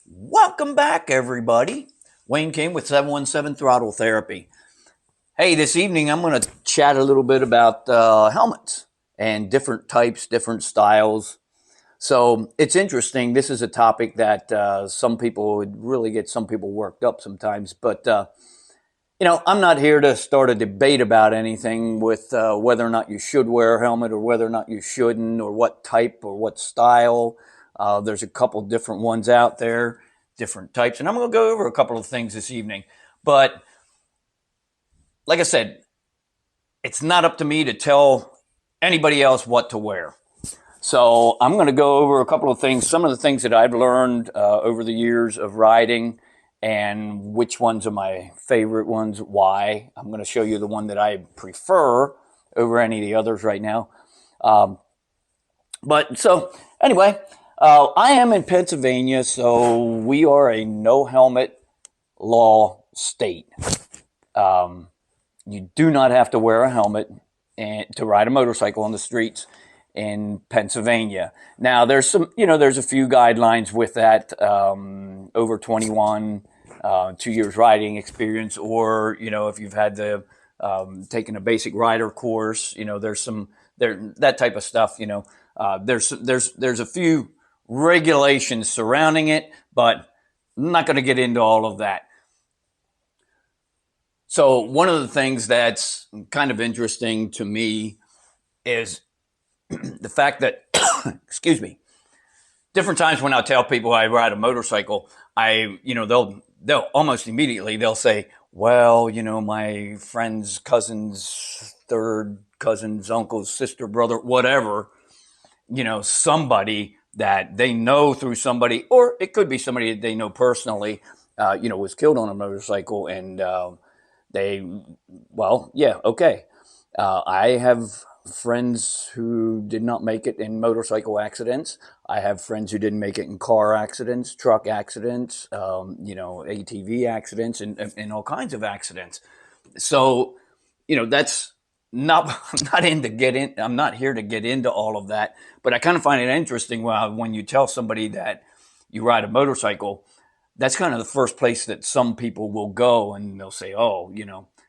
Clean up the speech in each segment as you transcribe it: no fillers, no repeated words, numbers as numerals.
Welcome back, everybody. Wayne King with 717 Throttle Therapy. Hey, this evening I'm going to chat a little bit about helmets and different types, different styles. So it's interesting. This is a topic that some people would really get some people worked up sometimes. But, I'm not here to start a debate about anything with whether or not you should wear a helmet or whether or not you shouldn't or what type or what style. There's a couple different ones out there, different types. And I'm going to go over a couple of things this evening. But like I said, it's not up to me to tell anybody else what to wear. So I'm going to go over a couple of things, some of the things that I've learned over the years of riding and which ones are my favorite ones, why. I'm going to show you the one that I prefer over any of the others right now. But so anyway, I am in Pennsylvania, so we are a no helmet law state. You do not have to wear a helmet to ride a motorcycle on the streets in Pennsylvania. Now, there's there's a few guidelines with that. Over 21, 2 years riding experience, or if you've had the taken a basic rider course, there's some that type of stuff. There's a few regulations surrounding it, but I'm not going to get into all of that. So one of the things that's kind of interesting to me is the fact that, excuse me, different times when I tell people I ride a motorcycle, they'll almost immediately they'll say, well, my friend's cousin's third cousin's uncle's sister, brother, whatever, somebody that they know through somebody, or it could be somebody that they know personally, was killed on a motorcycle, and okay. I have friends who did not make it in motorcycle accidents. I have friends who didn't make it in car accidents, truck accidents, ATV accidents, and all kinds of accidents. So, that's not I'm not here to get into all of that, but I kind of find it interesting when you tell somebody that you ride a motorcycle, that's kind of the first place that some people will go, and they'll say, oh,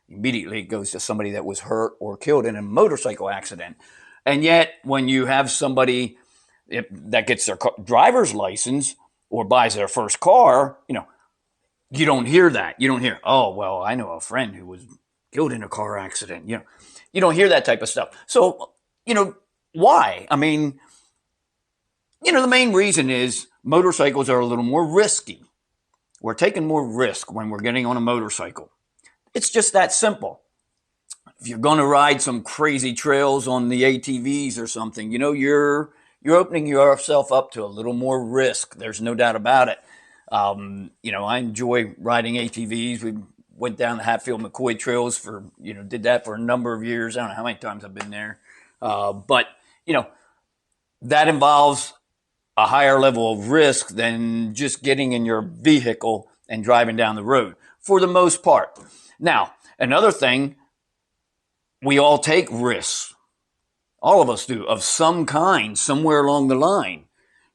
immediately it goes to somebody that was hurt or killed in a motorcycle accident. And yet, when you have somebody that gets their driver's license or buys their first car, you don't hear that. You don't hear, oh, well, I know a friend who was killed in a car accident. You don't hear that type of stuff. So, why? I mean, the main reason is motorcycles are a little more risky. We're taking more risk when we're getting on a motorcycle. It's just that simple. If you're going to ride some crazy trails on the ATVs or something, you're opening yourself up to a little more risk. There's no doubt about it. I enjoy riding ATVs. We went down the Hatfield McCoy trails did that for a number of years. I don't know how many times I've been there. But that involves a higher level of risk than just getting in your vehicle and driving down the road for the most part. Now, another thing, we all take risks. All of us do, of some kind, somewhere along the line.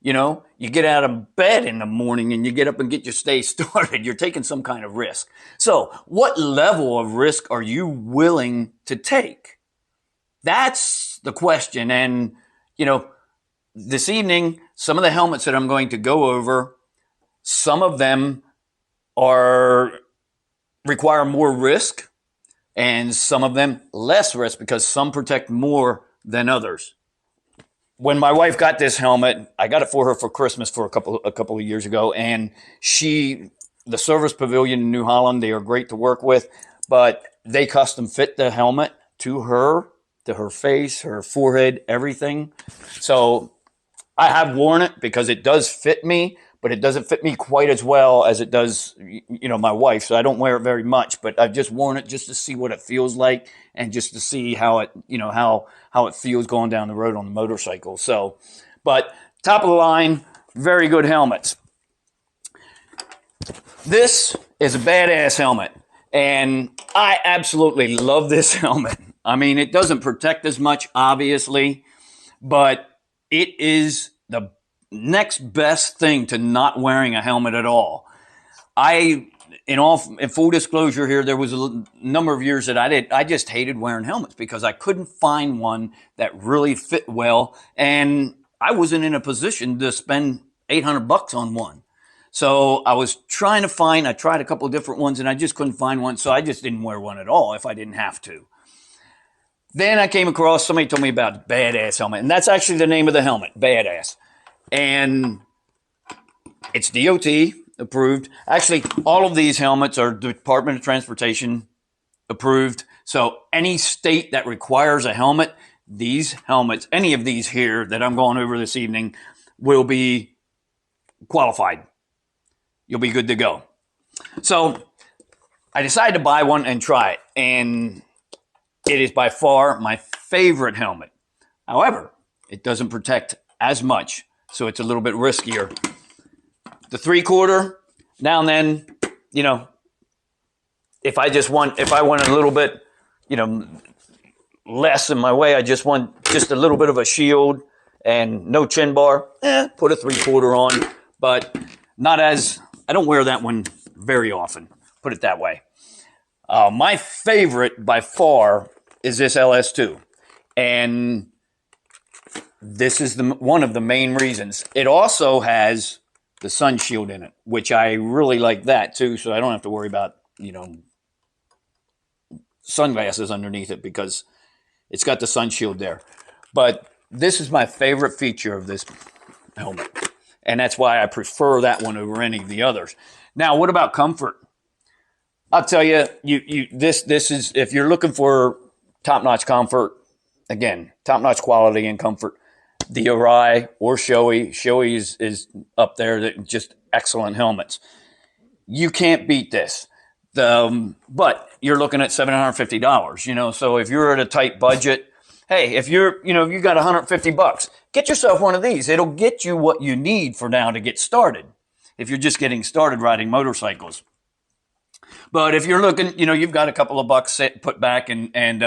You get out of bed in the morning and you get up and get your day started. You're taking some kind of risk. So what level of risk are you willing to take? That's the question. And, this evening, some of the helmets that I'm going to go over, some of them require more risk, and some of them less risk because some protect more than others. When my wife got this helmet, I got it for her for Christmas for a couple of years ago, and the Service Pavilion in New Holland, they are great to work with, but they custom fit the helmet to her face, her forehead, everything. So I have worn it because it does fit me, but it doesn't fit me quite as well as it does, my wife. So I don't wear it very much, but I've just worn it just to see what it feels like and just to see how it, how it feels going down the road on the motorcycle. So, but top of the line, very good helmets. This is a badass helmet, and I absolutely love this helmet. I mean, it doesn't protect as much, obviously, but it is next best thing to not wearing a helmet at all. In full disclosure here, there was a number of years that I just hated wearing helmets because I couldn't find one that really fit well, and I wasn't in a position to spend $800 on one. So I was trying to find, I tried a couple of different ones and I just couldn't find one. So I just didn't wear one at all if I didn't have to. Then I came across, somebody told me about Badass helmet, and that's actually the name of the helmet, Badass. And it's DOT approved. Actually, all of these helmets are Department of Transportation approved. So any state that requires a helmet, these helmets, any of these here that I'm going over this evening, will be qualified. You'll be good to go. So I decided to buy one and try it, and it is by far my favorite helmet. However, it doesn't protect as much, so it's a little bit riskier. The 3/4, now and then, you know, if I want a little bit, you know, less in my way, I just want just a little bit of a shield and no chin bar, put a 3/4 on, but not as, I don't wear that one very often, put it that way. My favorite by far is this LS2, and this is one of the main reasons. It also has the sun shield in it, which I really like that too, so I don't have to worry about, you know, sunglasses underneath it because it's got the sun shield there. But this is my favorite feature of this helmet, and that's why I prefer that one over any of the others. Now, what about comfort? I'll tell you, this is, if you're looking for top-notch comfort, again, top-notch quality and comfort, the Arai or Shoei is up there. That just excellent helmets. You can't beat this. But you're looking at $750, you know, so if you're at a tight budget, hey, if you got $150, get yourself one of these. It'll get you what you need for now to get started if you're just getting started riding motorcycles. But if you're looking, you know, you've got a couple of bucks put back and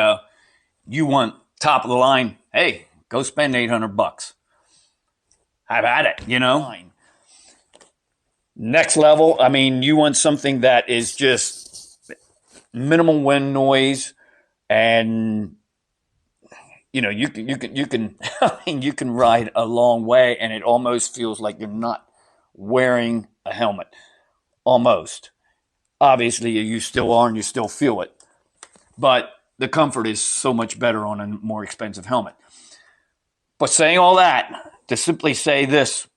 you want top of the line, hey, go spend $800. Have at it, you know. Next level, I mean, you want something that is just minimal wind noise, and you know, you can I mean, you can ride a long way and it almost feels like you're not wearing a helmet. Almost. Obviously, you still are and you still feel it. But the comfort is so much better on a more expensive helmet. But saying all that, to simply say this,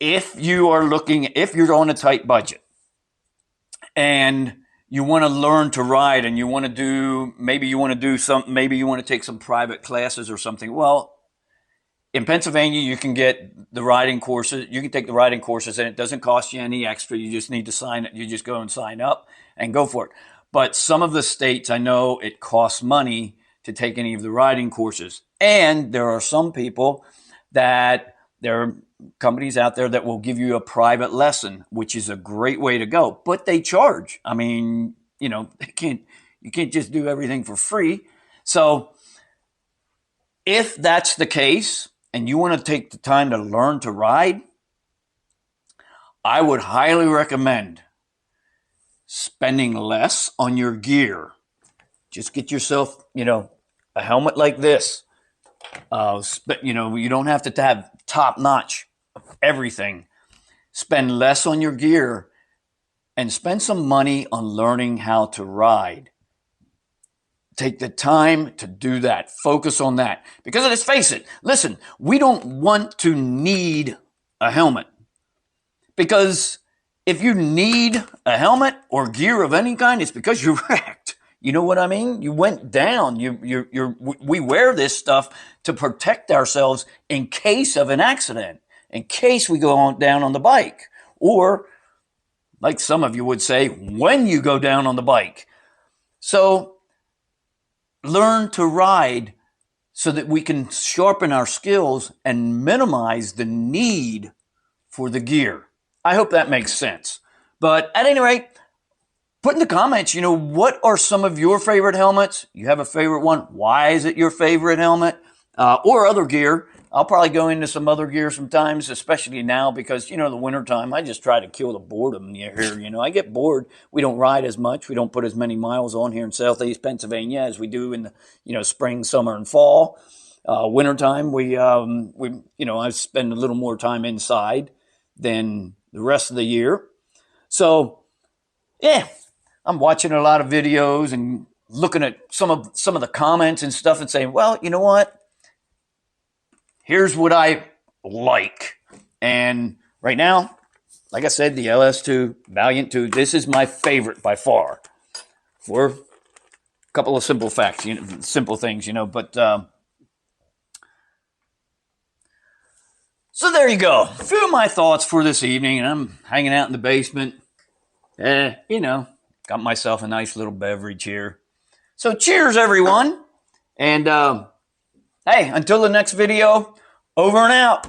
if you're on a tight budget and you want to learn to ride and maybe you want to take some private classes or something, well, in Pennsylvania, you can get the riding courses. You can take the riding courses, and it doesn't cost you any extra. You just need to sign it. You just go and sign up and go for it. But some of the states, I know it costs money to take any of the riding courses. And there are some people there are companies out there that will give you a private lesson, which is a great way to go. But they charge. I mean, you know, you can't just do everything for free. So if that's the case, and you want to take the time to learn to ride, I would highly recommend spending less on your gear. Just get yourself, you know, a helmet like this. You know, you don't have to have top-notch everything. Spend less on your gear and spend some money on learning how to ride. Take the time to do that. Focus on that. Because let's face it, listen, we don't want to need a helmet. Because if you need a helmet or gear of any kind, it's because you're wrecked. You know what I mean? You went down. We wear this stuff to protect ourselves in case of an accident, in case we go down on the bike. Or, like some of you would say, when you go down on the bike. So, learn to ride so that we can sharpen our skills and minimize the need for the gear. I hope that makes sense. But at any rate, put in the comments, you know, what are some of your favorite helmets? You have a favorite one? Why is it your favorite helmet? Or other gear? I'll probably go into some other gear sometimes, especially now because, you know, the wintertime, I just try to kill the boredom here. You know, I get bored. We don't ride as much. We don't put as many miles on here in Southeast Pennsylvania as we do in the, you know, spring, summer, and fall. Wintertime, you know, I spend a little more time inside than the rest of the year. So, yeah, I'm watching a lot of videos and looking at some of the comments and stuff and saying, well, you know what? Here's what I like. And right now, like I said, the LS2 Valiant 2, this is my favorite by far. For a couple of simple facts, you know, simple things, you know, but so there you go. A few of my thoughts for this evening, and I'm hanging out in the basement. You know, got myself a nice little beverage here. So cheers, everyone. And hey, until the next video, over and out.